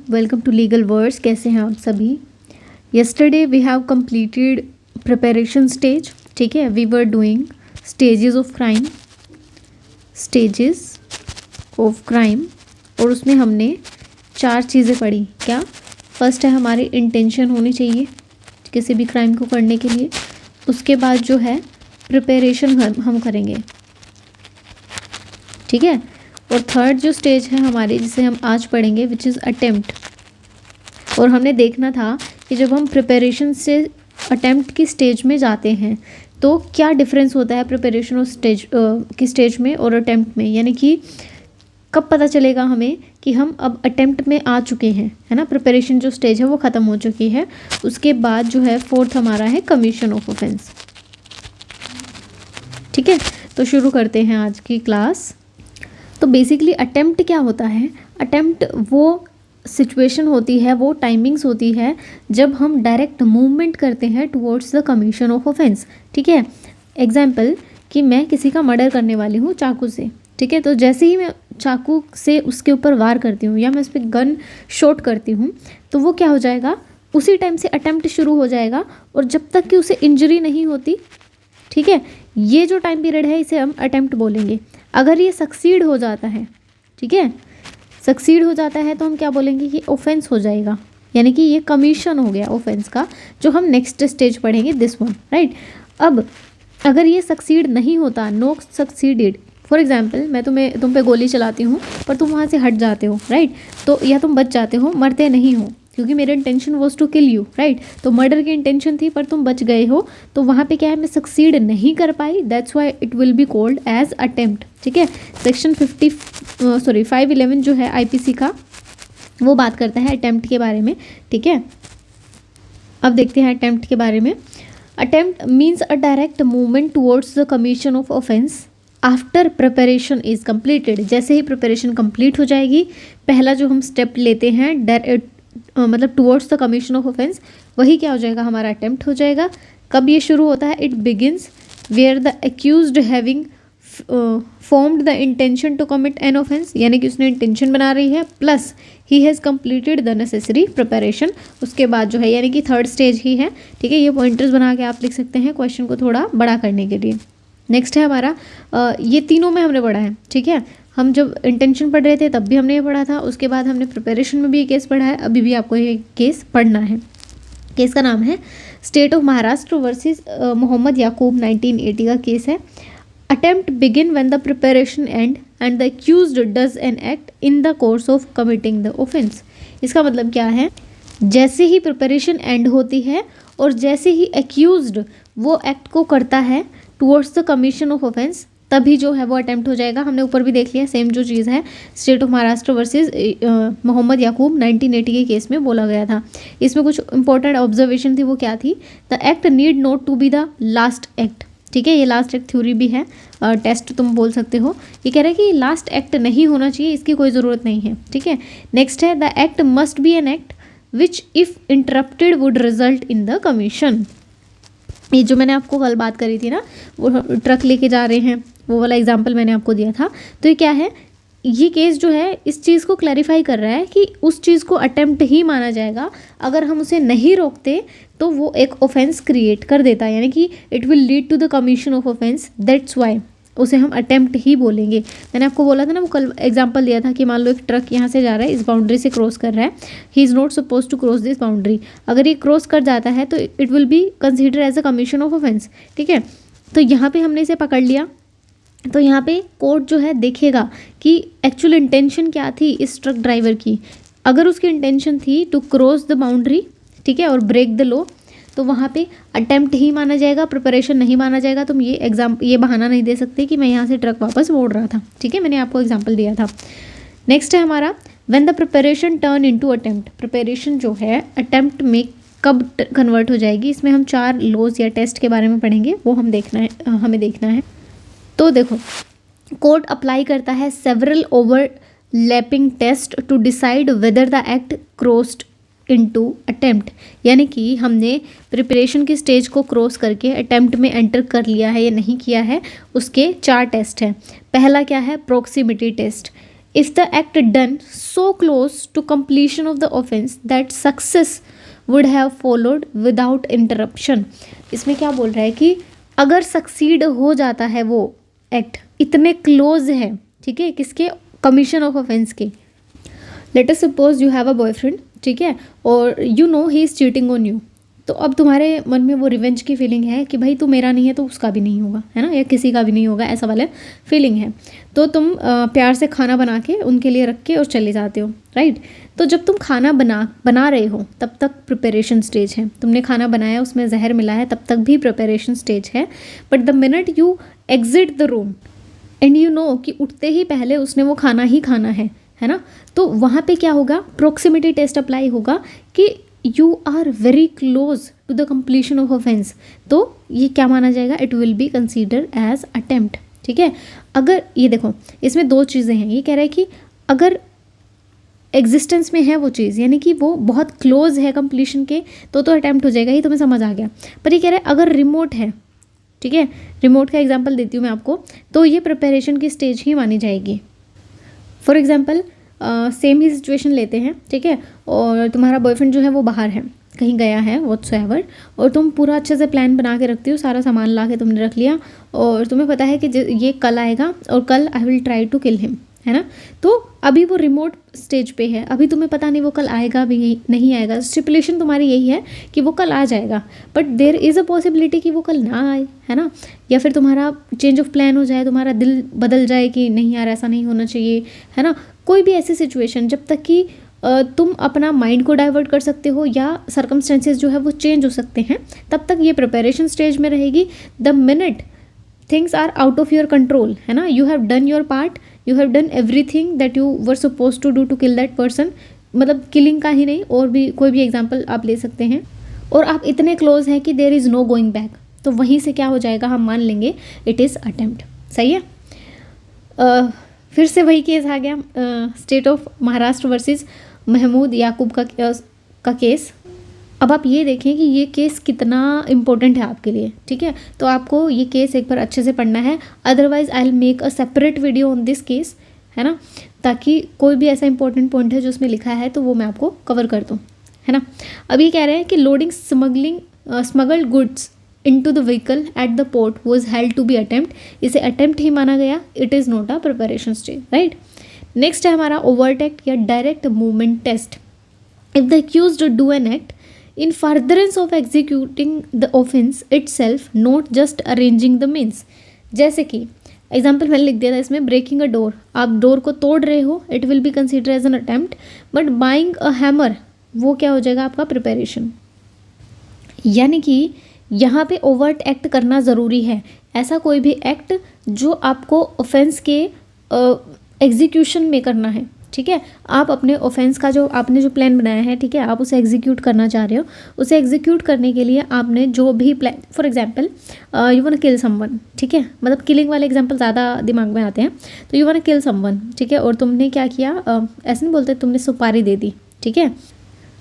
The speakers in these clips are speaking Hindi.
Welcome to legal words. कैसे हैं आप सभी? Yesterday we have completed preparation stage. ठीक है, we were doing stages of crime, और उसमें हमने 4 चीज़ें पढ़ी। क्या? फर्स्ट है हमारी इंटेंशन होनी चाहिए किसी भी क्राइम को करने के लिए। उसके बाद जो है प्रिपरेशन हम करेंगे। ठीक है, और थर्ड जो स्टेज है हमारी, जिसे हम आज पढ़ेंगे, विच इज़ अटेम्प्ट। और हमने देखना था कि जब हम प्रिपरेशन से अटेम्प्ट की स्टेज में जाते हैं तो क्या डिफरेंस होता है प्रिपरेशन और की स्टेज में और अटेम्प्ट में, यानी कि कब पता चलेगा हमें कि हम अब अटेम्प्ट में आ चुके हैं, है ना। प्रिपरेशन जो स्टेज है वो ख़त्म हो चुकी है। उसके बाद जो है फोर्थ हमारा है कमीशन ऑफ ऑफेंस। ठीक है, तो शुरू करते हैं आज की क्लास। तो बेसिकली अटेम्प्ट क्या होता है? अटेम्प्ट वो सिचुएशन होती है, वो टाइमिंग्स होती है जब हम डायरेक्ट मूवमेंट करते हैं towards the commission of offence. ठीक है, एग्जाम्पल कि मैं किसी का मर्डर करने वाली हूँ चाकू से। ठीक है, तो जैसे ही मैं चाकू से उसके ऊपर वार करती हूँ या मैं उस पर गन शॉट करती हूँ तो वो क्या हो जाएगा, उसी टाइम से अटेम्प्ट शुरू हो जाएगा और जब तक कि उसे इंजरी नहीं होती, ठीक है, ये जो टाइम पीरियड है इसे हम अटेम्प्ट बोलेंगे। अगर ये सक्सीड हो जाता है, ठीक है, सक्सीड हो जाता है तो हम क्या बोलेंगे कि ऑफेंस हो जाएगा, यानी कि ये कमीशन हो गया ऑफेंस का, जो हम नेक्स्ट स्टेज पढ़ेंगे, दिस वन, राइट। अब अगर ये सक्सीड नहीं होता, नो सक्सीडेड, फॉर एग्जाम्पल मैं तुम पे गोली चलाती हूँ पर तुम वहाँ से हट जाते हो, राइट, तो या तुम बच जाते हो, मरते नहीं हो, क्योंकि मेरा intention was to kill you, right. तो मर्डर की इंटेंशन थी पर तुम बच गए हो, तो वहाँ पे क्या है, मैं सक्सीड नहीं कर पाई, that's why it will be called as attempt. ठीक है, सेक्शन 511 जो है आईपीसी का, वो बात करता है अटेम्प्ट के बारे में। ठीक है, अब देखते हैं अटेम्प्ट के बारे में। Attempt means a direct movement towards the commission of offence after preparation is completed. जैसे ही प्रिपरेशन कंप्लीट हो जाएगी, पहला जो हम स्टेप लेते हैं मतलब towards the commission of offence, वही क्या हो जाएगा, हमारा अटेम्प्ट हो जाएगा। कब ये शुरू होता है? It begins where the accused having formed the intention to commit an offence, यानी कि उसने इंटेंशन बना रही है, plus he has completed the necessary preparation. उसके बाद जो है, यानी कि थर्ड स्टेज ही है। ठीक है, ये पॉइंटर्स बना के आप लिख सकते हैं क्वेश्चन को थोड़ा बड़ा करने के लिए। नेक्स्ट है हमारा, ये तीनों में हमने पढ़ा है। ठीक है, हम जब इंटेंशन पढ़ रहे थे तब भी हमने ये पढ़ा था, उसके बाद हमने प्रिपरेशन में भी ये केस पढ़ा है, अभी भी आपको ये केस पढ़ना है। केस का नाम है state of Maharashtra versus Mohammad Yakub, 1980 का केस है। Attempt begin when the preparation end the accused does an act in the course of committing the offence. इसका मतलब क्या है? जैसे ही प्रिपरेशन एंड होती है और जैसे ही एक्यूज्ड वो एक्ट को करता है towards the commission of offence, तभी जो है वो अटेम्प्ट हो जाएगा। हमने ऊपर भी देख लिया, सेम जो चीज़ है state of Maharashtra versus Mohammad Yakub 1980 के केस में बोला गया था। इसमें कुछ इंपॉर्टेंट ऑब्जर्वेशन थी, वो क्या थी? The act need not to be the last act. ठीक है, ये लास्ट एक्ट थ्योरी भी है, टेस्ट तुम बोल सकते हो। ये कह रहा है कि लास्ट एक्ट नहीं होना चाहिए, इसकी कोई ज़रूरत नहीं है। ठीक है, नेक्स्ट है the act must be an act which if interrupted would result in the commission. ये जो मैंने आपको कल बात करी थी ना, वो ट्रक लेके जा रहे हैं, वो वाला एग्जाम्पल मैंने आपको दिया था। तो ये क्या है, ये केस जो है इस चीज़ को क्लैरिफाई कर रहा है कि उस चीज़ को अटेम्प्ट ही माना जाएगा। अगर हम उसे नहीं रोकते तो वो एक ऑफेंस क्रिएट कर देता है, यानी कि it will lead to the commission of offence, that's why उसे हम अटेम्प्ट ही बोलेंगे। मैंने आपको बोला था ना, वो कल एग्जांपल दिया था कि मान लो एक ट्रक यहाँ से जा रहा है, इस बाउंड्री से क्रॉस कर रहा है, he is not suppose to cross this boundary. अगर ये क्रॉस कर जाता है तो it will be consider as a commission of offence. ठीक है, तो यहाँ पे हमने इसे पकड़ लिया, तो यहाँ पे कोर्ट जो है देखेगा कि एक्चुअल इंटेंशन क्या थी इस ट्रक ड्राइवर की। अगर उसकी इंटेंशन थी टू क्रॉस द बाउंड्री, ठीक है, और ब्रेक द लॉ, तो वहाँ पे अटेम्प्ट ही माना जाएगा, प्रिपरेशन नहीं माना जाएगा। तुम ये बहाना नहीं दे सकते कि मैं यहाँ से ट्रक वापस मोड़ रहा था। ठीक है, मैंने आपको एग्जाम्पल दिया था। नेक्स्ट है हमारा when the preparation turn into attempt. Preparation जो है अटेम्प्ट में कब कन्वर्ट हो जाएगी, इसमें हम 4 लॉज या टेस्ट के बारे में पढ़ेंगे, वो हमें देखना है। तो देखो, कोर्ट अप्लाई करता है several overlapping test to decide whether the act crossed into attempt, यानी कि हमने प्रिपरेशन की स्टेज को क्रॉस करके अटेम्प्ट में एंटर कर लिया है या नहीं किया है, उसके 4 टेस्ट हैं। पहला क्या है? Proximity test. if the act done so close to completion of the offense that success would have followed without interruption। इसमें क्या बोल रहा है कि अगर सक्सीड हो जाता है वो एक्ट, इतने क्लोज है, ठीक है, किसके, कमीशन ऑफ ऑफेंस के। Let us suppose you have a boyfriend, ठीक है, और you know he is cheating on you. तो अब तुम्हारे मन में वो रिवेंज की फीलिंग है कि भाई तू मेरा नहीं है तो उसका भी नहीं होगा, है ना, या किसी का भी नहीं होगा, ऐसा वाला फीलिंग है। तो तुम प्यार से खाना बना के उनके लिए रख के और चले जाते हो, राइट। तो जब तुम खाना बना रहे हो तब तक प्रिपरेशन स्टेज है, तुमने खाना बनाया, उसमें जहर मिला है, तब तक भी प्रिपरेशन स्टेज है। But the minute you exit the room and you know कि उठते ही पहले उसने वो खाना ही खाना है ना, तो वहाँ पे क्या होगा, प्रोक्सिमिटी टेस्ट अप्लाई होगा कि you are very close to the completion of offence. तो ये क्या माना जाएगा, it will be consider as attempt, ठीक है। अगर ये देखो इसमें दो चीज़ें हैं, ये कह रहा है कि अगर एग्जिस्टेंस में है वो चीज़, यानी कि वो बहुत क्लोज है कंप्लीशन के, तो अटेम्प्ट हो जाएगा, ये तुम्हें समझ आ गया। पर ये कह रहा है अगर रिमोट है, ठीक है, रिमोट का एग्जांपल देती हूँ मैं आपको, तो ये प्रिपरेशन की स्टेज ही मानी जाएगी। For example same he situation लेते हैं, ठीक है, और तुम्हारा बॉयफ्रेंड जो है वो बाहर है, कहीं गया है व्हाट्सएवर, और तुम पूरा अच्छे से प्लान बना के रखती हो, सारा सामान ला के तुमने रख लिया, और तुम्हें पता है कि ये कल आएगा और कल I will try to kill him, है ना। तो अभी वो रिमोट स्टेज पे है, अभी तुम्हें पता नहीं वो कल आएगा भी नहीं आएगा, स्टिपुलेशन तुम्हारी यही है कि वो कल आ जाएगा, but there is a possibility कि वो कल ना आए, है ना, या फिर तुम्हारा चेंज ऑफ प्लान हो जाए, तुम्हारा दिल बदल जाए कि नहीं यार ऐसा नहीं होना चाहिए, है ना। कोई भी ऐसी सिचुएशन, जब तक कि तुम अपना माइंड को डाइवर्ट कर सकते हो या सर्कमस्टेंसेस जो है वो चेंज हो सकते हैं, तब तक ये प्रिपरेशन स्टेज में रहेगी। The minute things are out of your control, है ना, you have done your part, you have done everything that you were suppose to do to kill that person, मतलब किलिंग का ही नहीं, और भी कोई भी एग्जाम्पल आप ले सकते हैं, और आप इतने क्लोज हैं कि there is no going back, तो वहीं से क्या हो जाएगा, हम मान लेंगे इट इज़ अटेम्प्ट। सही है। फिर से वही केस आ गया, state of Maharashtra versus Mahmood Yakub का केस। अब आप ये देखें कि ये केस कितना इम्पोर्टेंट है आपके लिए, ठीक है, तो आपको ये केस एक बार अच्छे से पढ़ना है, otherwise I will make a separate video on this case, है ना, ताकि कोई भी ऐसा इंपॉर्टेंट पॉइंट है जो उसमें लिखा है तो वो मैं आपको कवर कर दूँ, है ना। अब ये कह रहे हैं कि loading smuggled goods into the vehicle at the port was held to be attempt, इसे attempt ही माना गया, it is not a preparation stage, right। Next है हमारा overt act या direct movement test। if the accused do an act in furtherance of executing the offense itself, not just arranging the means, जैसे कि एग्जाम्पल मैंने लिख दिया था इसमें, ब्रेकिंग अ डोर, आप डोर को तोड़ रहे हो, it will be consider as an attempt, but buying a hammer वो क्या हो जाएगा, आपका प्रिपरेशन। यानी कि यहाँ पे ओवर्ट एक्ट करना ज़रूरी है, ऐसा कोई भी एक्ट जो आपको ऑफेंस के एग्जीक्यूशन में करना है, ठीक है, आप अपने ऑफेंस का जो आपने जो प्लान बनाया है, ठीक है, आप उसे एग्जीक्यूट करना चाह रहे हो, उसे एग्जीक्यूट करने के लिए आपने जो भी plan, for example you want to kill someone, ठीक है, मतलब किलिंग वाले एग्जांपल ज़्यादा दिमाग में आते हैं, तो you want to kill someone, ठीक है, और तुमने क्या किया, ऐसे नहीं बोलते, तुमने सुपारी दे दी, ठीक है,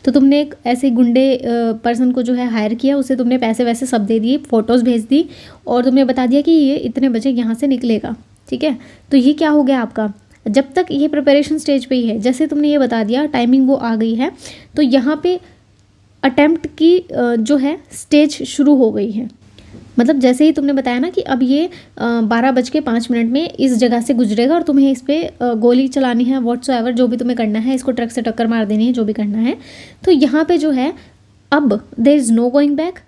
तो तुमने एक ऐसे गुंडे पर्सन को जो है हायर किया, उसे तुमने पैसे वैसे सब दे दिए, फ़ोटोज़ भेज दी, और तुमने बता दिया कि ये इतने बजे यहाँ से निकलेगा, ठीक है। तो ये क्या हो गया आपका, जब तक ये प्रिपरेशन स्टेज पे ही है, जैसे तुमने ये बता दिया, टाइमिंग वो आ गई है, तो यहाँ पे अटेम्प्ट की जो है स्टेज शुरू हो गई है। मतलब जैसे ही तुमने बताया ना कि अब ये 12:05 में इस जगह से गुजरेगा और तुम्हें इस पर गोली चलानी है, व्हाट्सएवर जो भी तुम्हें करना है, इसको ट्रक से टक्कर मार देनी है, जो भी करना है, तो यहाँ पे जो है अब there is no going back,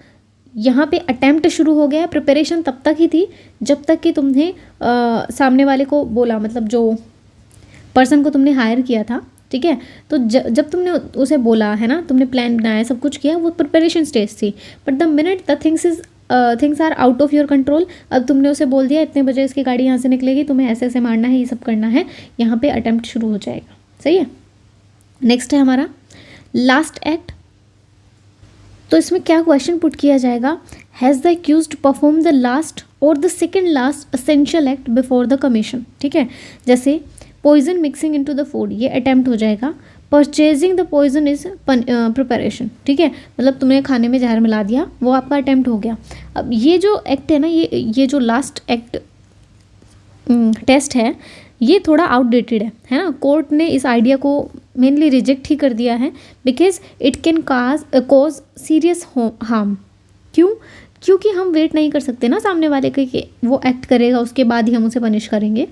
यहाँ पे अटेम्प्ट शुरू हो गया। प्रिपरेशन तब तक ही थी जब तक कि तुमने सामने वाले को बोला, मतलब जो पर्सन को तुमने हायर किया था, ठीक है, तो जब तुमने उसे बोला, है ना, तुमने प्लान बनाया, सब कुछ किया, वो प्रिपरेशन स्टेज थी। But the minute the things are out of your control, अब तुमने उसे बोल दिया इतने बजे इसकी गाड़ी यहाँ से निकलेगी, तुम्हें ऐसे ऐसे मारना है, ये सब करना है, यहाँ पे अटेम्प्ट शुरू हो जाएगा। सही है। नेक्स्ट है हमारा लास्ट एक्ट। तो इसमें क्या क्वेश्चन पुट किया जाएगा, has the accused perform the last और the second last essential act before the commission, ठीक है, जैसे poison mixing into the food, ये अटेम्प्ट हो जाएगा। Purchasing the poison is preparation, ठीक है, मतलब तुमने खाने में जहर मिला दिया, वो आपका अटेम्प्ट हो गया। अब ये जो एक्ट है ना, ये जो लास्ट एक्ट टेस्ट है, ये थोड़ा आउटडेटेड है ना। कोर्ट ने इस आइडिया को मेनली रिजेक्ट ही कर दिया है because it can cause serious harm. क्यों? क्योंकि हम वेट नहीं कर सकते ना सामने वाले के कि वो एक्ट करेगा उसके बाद ही हम उसे पनिश करेंगे।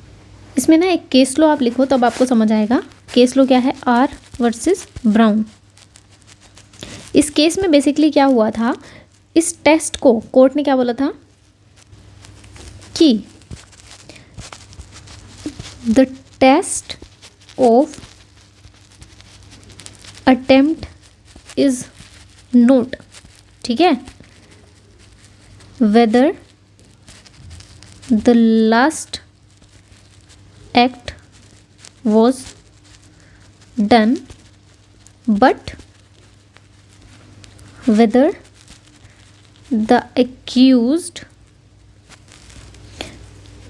इसमें ना एक केस लॉ आप लिखो तब आपको समझ आएगा। केस लॉ क्या है? R versus brown. इस केस में बेसिकली क्या हुआ था, इस टेस्ट को कोर्ट ने क्या बोला था कि the test of attempt is not, ठीक है, whether the last act was done but whether the accused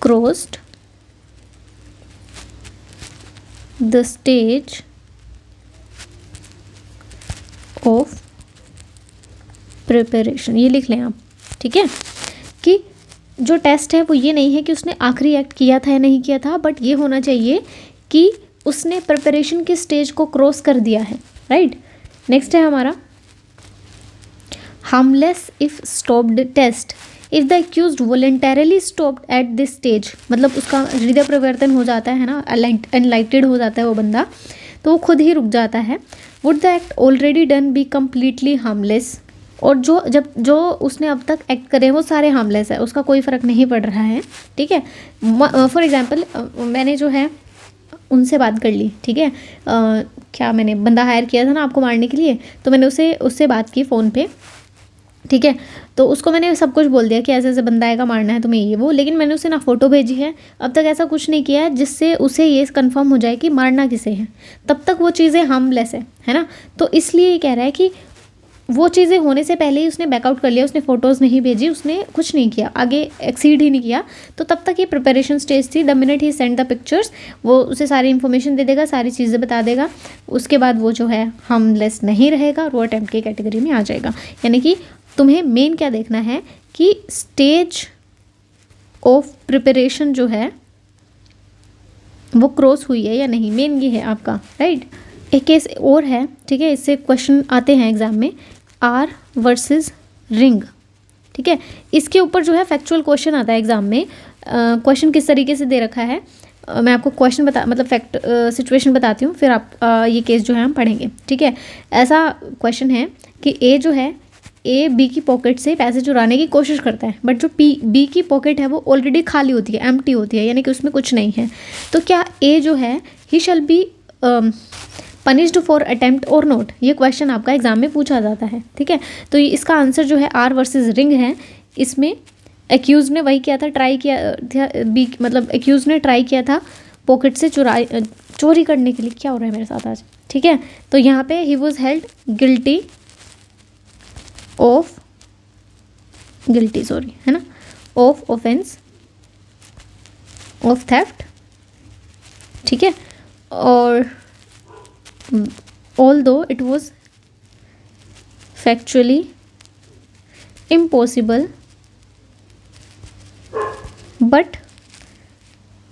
crossed the stage of preparation। ये लिख लें आप, ठीक है, कि जो टेस्ट है वो ये नहीं है कि उसने आखिरी एक्ट किया था या नहीं किया था, बट ये होना चाहिए कि उसने प्रिपरेशन के स्टेज को क्रॉस कर दिया है, राइट। नेक्स्ट है हमारा harmless if stopped test. If the accused voluntarily stopped at this stage, मतलब उसका हृदय परिवर्तन हो जाता है ना, एनलाइटेड हो जाता है वो बंदा, तो वो खुद ही रुक जाता है। Would the act already done be completely harmless. और जो उसने अब तक एक्ट करे वो सारे हार्मलेस है, उसका कोई फ़र्क नहीं पड़ रहा है, ठीक है। फॉर एग्जांपल मैंने जो है उनसे बात कर ली, ठीक है, क्या मैंने बंदा हायर किया था ना आपको मारने के लिए, तो मैंने उससे बात की फ़ोन पे, ठीक है, तो उसको मैंने सब कुछ बोल दिया कि ऐसे ऐसे बंदा आएगा मारना है तुम्हें ये वो, लेकिन मैंने उसे ना फ़ोटो भेजी है, अब तक ऐसा कुछ नहीं किया है जिससे उसे ये कंफर्म हो जाए कि मारना किसे है, तब तक वो चीज़ें हार्मलेस है ना। तो इसलिए ये कह रहा है कि वो चीज़ें होने से पहले ही उसने बैकआउट कर लिया, उसने फ़ोटोज़ नहीं भेजी, उसने कुछ नहीं किया, आगे एक्सीड ही नहीं किया, तो तब तक ये प्रिपरेशन स्टेज थी। The minute he send the pictures, वो उसे सारी इन्फॉर्मेशन दे देगा, सारी चीज़ें बता देगा, उसके बाद वो जो है हार्मलेस नहीं रहेगा और वो अटेम्प्ट की कैटेगरी में आ जाएगा। यानी कि तुम्हें मेन क्या देखना है कि स्टेज ऑफ प्रिपरेशन जो है वो क्रॉस हुई है या नहीं, मेन ये है आपका, राइट। एक केस और है, ठीक है, इससे क्वेश्चन आते हैं एग्जाम में, आर वर्सेस रिंग, ठीक है। इसके ऊपर जो है फैक्चुअल क्वेश्चन आता है एग्जाम में। क्वेश्चन किस तरीके से दे रखा है, मैं आपको क्वेश्चन सिचुएशन बताती हूँ, फिर आप ये केस जो है हम पढ़ेंगे, ठीक है। ऐसा क्वेश्चन है कि ए जो है, ए बी की पॉकेट से पैसे चुराने की कोशिश करता है, बट जो बी की पॉकेट है वो ऑलरेडी खाली होती है, एम्प्टी होती है, यानी कि उसमें कुछ नहीं है। तो क्या ए जो है he shall be punished for attempt और नॉट, ये क्वेश्चन आपका एग्जाम में पूछा जाता है, ठीक है। तो इसका आंसर जो है आर वर्सेस रिंग है। इसमें एक्यूज ने वही किया था, ट्राई किया था, बी मतलब एक्यूज ने ट्राई किया था पॉकेट से चोरी करने के लिए। क्या हो रहा है मेरे साथ आज, ठीक है। तो यहाँ पे ही वॉज हेल्ड गिल्टी है ना, ऑफ ऑफेंस ऑफ थेफ्ट, ठीक है। और although it was factually impossible but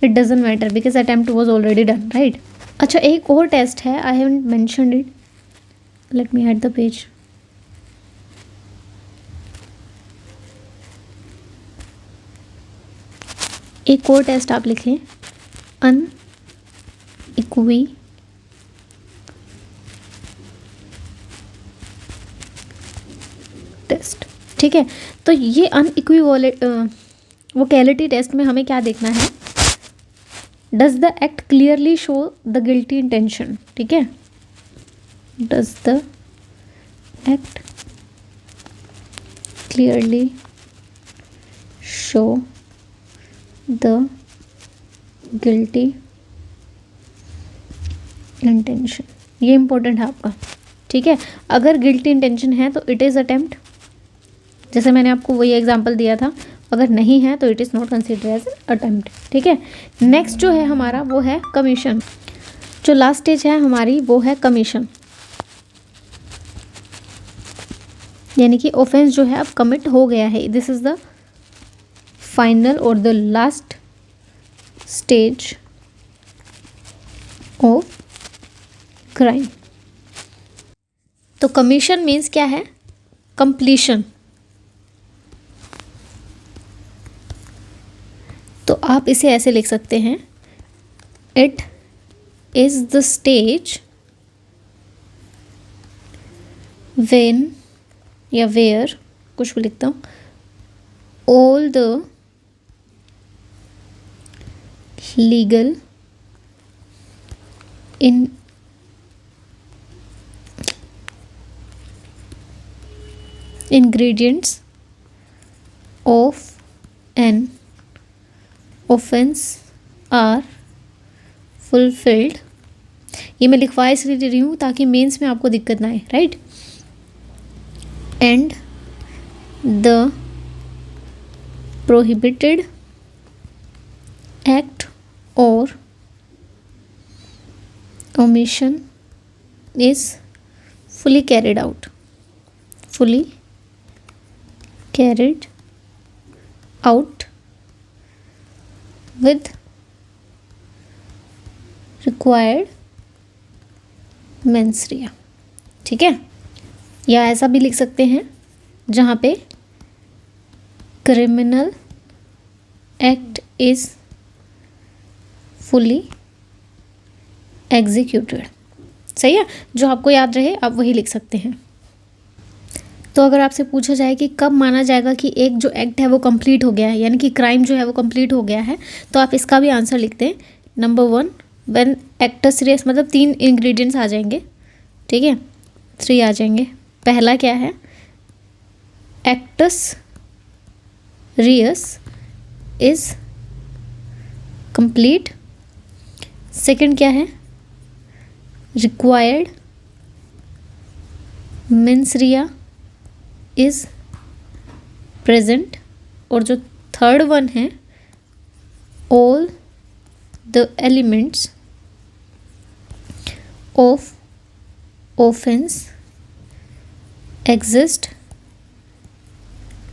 it doesn't matter because attempt was already done, right। अच्छा, एक और टेस्ट है, I haven't mentioned it, let me add the page। एक और टेस्ट आप लिख लें, अनइक्वी टेस्ट, ठीक है। तो ये अनइक्विवोकैलिटी टेस्ट में हमें क्या देखना है, does the act clearly show the guilty intention, ठीक है, does the act clearly show the guilty intention, ये इंपॉर्टेंट है आपका, ठीक है। अगर गिल्टी इंटेंशन है तो इट इज़ अटेम्प्ट, जैसे मैंने आपको वही एग्जांपल दिया था, अगर नहीं है तो it is not consider as attempt, ठीक है। नेक्स्ट जो है हमारा वो है कमीशन। जो लास्ट स्टेज है हमारी वो है कमीशन, यानी कि ऑफेंस जो है अब कमिट हो गया है। दिस इज़ द फाइनल और the last stage of crime. तो कमीशन मीन्स क्या है? कंप्लीशन। तो आप इसे ऐसे लिख सकते हैं, it is the stage when या वेयर, कुछ भी लिखता हूँ, all the legal ingredients of an offense are fulfilled। ये मैं लिखवा इसलिए दे रही हूँ ताकि मेंस में आपको दिक्कत ना आए, right. And the prohibited act और omission is fully carried out with required mens rea। ठीक है, या ऐसा भी लिख सकते हैं जहाँ पे criminal act is fully executed. सही है, जो आपको याद रहे आप वही लिख सकते हैं। तो अगर आपसे पूछा जाए कि कब माना जाएगा कि एक जो एक्ट है वो कंप्लीट हो गया है, यानी कि क्राइम जो है वो कंप्लीट हो गया है, तो आप इसका भी आंसर लिखते हैं। नंबर 1, व्हेन एक्टस रियस, मतलब 3 इंग्रेडिएंट्स आ जाएंगे, ठीक है, 3 आ जाएंगे। पहला क्या है? Actus reus is complete. Second क्या है? Required mens rea is present. और जो थर्ड वन है, all the elements of offence exist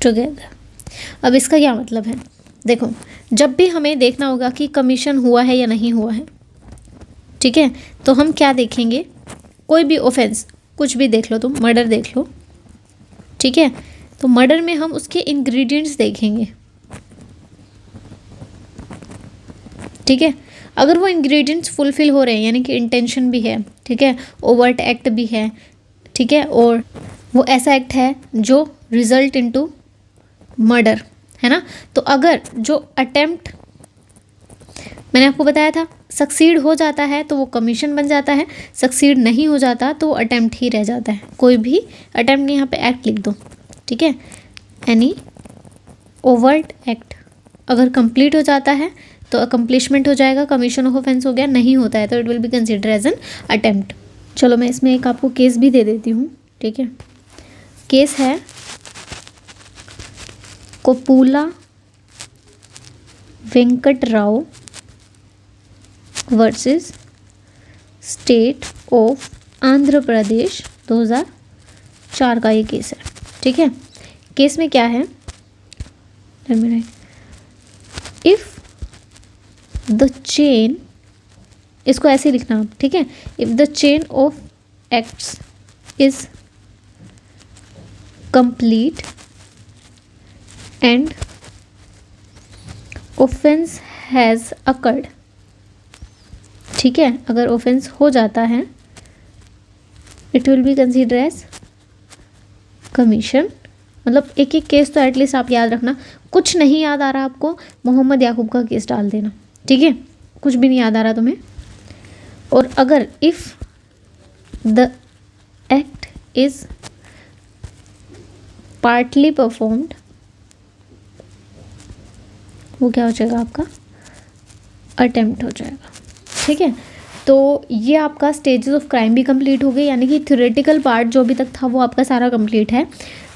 together. अब इसका क्या मतलब है? देखो, जब भी हमें देखना होगा कि कमीशन हुआ है या नहीं हुआ है, ठीक है, तो हम क्या देखेंगे? कोई भी ऑफेंस, कुछ भी देख लो, तुम मर्डर देख लो, ठीक है, तो मर्डर में हम उसके इंग्रेडिएंट्स देखेंगे, ठीक है। अगर वो इंग्रेडिएंट्स फुलफिल हो रहे हैं, यानी कि इंटेंशन भी है, ठीक है, ओवर्ट एक्ट भी है, ठीक है, और वो ऐसा एक्ट है जो रिजल्ट इनटू मर्डर, है ना। तो अगर जो अटेम्प्ट मैंने आपको बताया था सक्सीड हो जाता है तो वो कमीशन बन जाता है, सक्सीड नहीं हो जाता तो वो अटेम्प्ट ही रह जाता है। कोई भी अटेम्प्ट नहीं, यहाँ पे एक्ट लिख दो, ठीक है। एनी ओवर्ट एक्ट अगर कंप्लीट हो जाता है तो अकम्प्लिशमेंट हो जाएगा, कमीशन ऑफ ऑफेंस हो गया। नहीं होता है तो it will be consider as an attempt. चलो मैं इसमें एक आपको केस भी दे देती हूँ, ठीक है। केस है Koppula Venkat Rao versus state of Andhra Pradesh, 2004 का ये केस है, ठीक है। केस में क्या है? इफ द चेन, इसको ऐसे लिखना आप, ठीक है। If the chain of acts is complete and offence has occurred, ठीक है, अगर ऑफेंस हो जाता है, it will be consider as commission. मतलब एक एक केस तो एटलीस्ट आप याद रखना। कुछ नहीं याद आ रहा आपको, मोहम्मद याकूब का केस डाल देना, ठीक है। कुछ भी नहीं याद आ रहा तुम्हें। और अगर if the act is partly performed, वो क्या हो जाएगा आपका? अटेम्प्ट हो जाएगा, ठीक है। तो ये आपका स्टेजेस ऑफ क्राइम भी कंप्लीट हो गए, यानी कि थ्योरेटिकल पार्ट जो अभी तक था वो आपका सारा कंप्लीट है।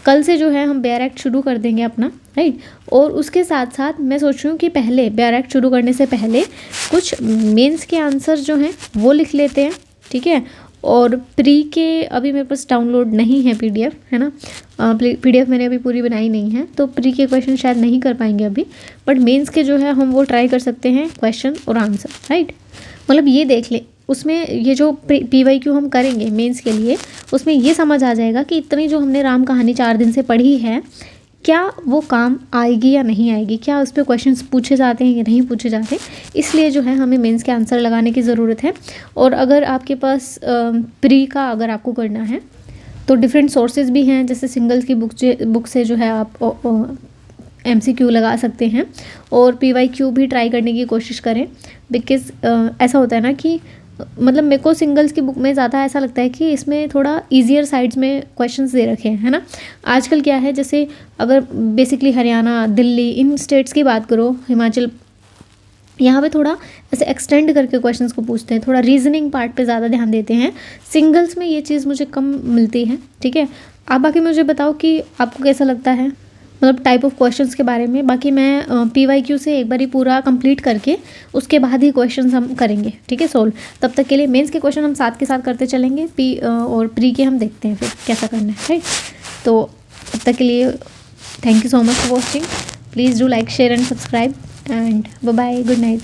कल से जो है हम बेयर एक्ट शुरू कर देंगे अपना, राइट। और उसके साथ साथ मैं सोच रही हूँ कि पहले बेयर एक्ट शुरू करने से पहले कुछ मेंस के आंसर जो हैं वो लिख लेते हैं, ठीक है। और प्री के अभी मेरे पास डाउनलोड नहीं है पीडीएफ, है ना। पीडीएफ मैंने अभी पूरी बनाई नहीं है, तो प्री के क्वेश्चन शायद नहीं कर पाएंगे अभी, बट मेंस के जो है हम वो ट्राई कर सकते हैं, क्वेश्चन और आंसर, राइट। मतलब ये देख ले, उसमें ये जो PYQ हम करेंगे मेंस के लिए, उसमें ये समझ आ जाएगा कि इतनी जो हमने राम कहानी 4 दिन से पढ़ी है, क्या वो काम आएगी या नहीं आएगी, क्या उस पर क्वेश्चंस पूछे जाते हैं या नहीं पूछे जाते। इसलिए जो है हमें मेंस के आंसर लगाने की ज़रूरत है। और अगर आपके पास प्री का अगर आपको करना है तो डिफरेंट सोर्सेज भी हैं, जैसे सिंगल्स की बुक से जो है आप MCQ लगा सकते हैं, और PYQ भी ट्राई करने की कोशिश करें। बिकॉज़ ऐसा होता है ना कि मतलब मेरे को सिंगल्स की बुक में ज़्यादा ऐसा लगता है कि इसमें थोड़ा ईजियर साइड्स में क्वेश्चंस दे रखे हैं, है ना। आजकल क्या है, जैसे अगर बेसिकली हरियाणा, दिल्ली, इन स्टेट्स की बात करो, हिमाचल, यहाँ पे थोड़ा ऐसे एक्सटेंड करके क्वेश्चंस को पूछते हैं, थोड़ा रीजनिंग पार्ट पे ज़्यादा ध्यान देते हैं। सिंगल्स में ये चीज़ मुझे कम मिलती है, ठीक है। आप बाकी मुझे बताओ कि आपको कैसा लगता है, मतलब टाइप ऑफ क्वेश्चंस के बारे में। बाकी मैं PYQ से एक बार ही पूरा कंप्लीट करके उसके बाद ही क्वेश्चंस हम करेंगे, ठीक है, सोल्व। तब तक के लिए मेंस के क्वेश्चन हम साथ के साथ करते चलेंगे, और प्री के हम देखते हैं फिर कैसा करना है, राइट। तो तब तक के लिए thank you so much for watching. Please do like, share and subscribe, and bye bye, good night.